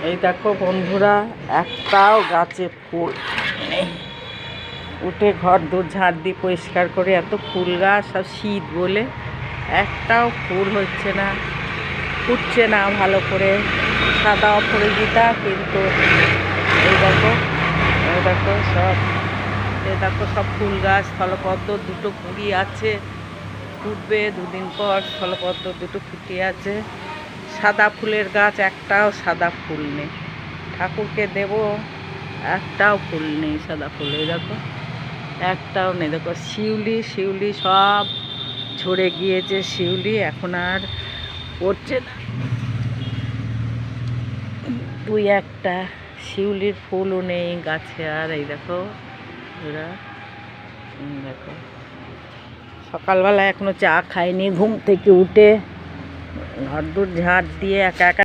এই দেখো বন্ধুরা, একটাও গাছে ফুল নেই। উঠে ঘর দূর ঝাড় দিয়ে পরিষ্কার করে, এত ফুল গাছ, সব শীত বলে একটাও ফুল হচ্ছে না, ফুটছে না ভালো করে। সাদা অপরাজিতা, কিন্তু এই দেখো সব, এই দেখো সব ফুল গাছ। স্থলপদ্ম দুটো কুড়ি আছে, ফুটবে দুদিন পর। স্থলপদ্ম দুটো ফুটে আছে। সাদা ফুলের গাছ, একটাও সাদা ফুল নেই। ঠাকুরকে দেব, একটাও ফুল নেই সাদা ফুল। এই দেখো একটাও নেই। দেখো শিউলি সব ঝরে গিয়েছে। শিউলি এখন আর পড়ছে না, দুই একটা শিউলির ফুলও নেই গাছে আর। এই দেখো ওরা, দেখো সকালবেলা এখনো চা খাইনি, ঘুম থেকে উঠে ঘর দূর ঝাড় দিয়ে একা একা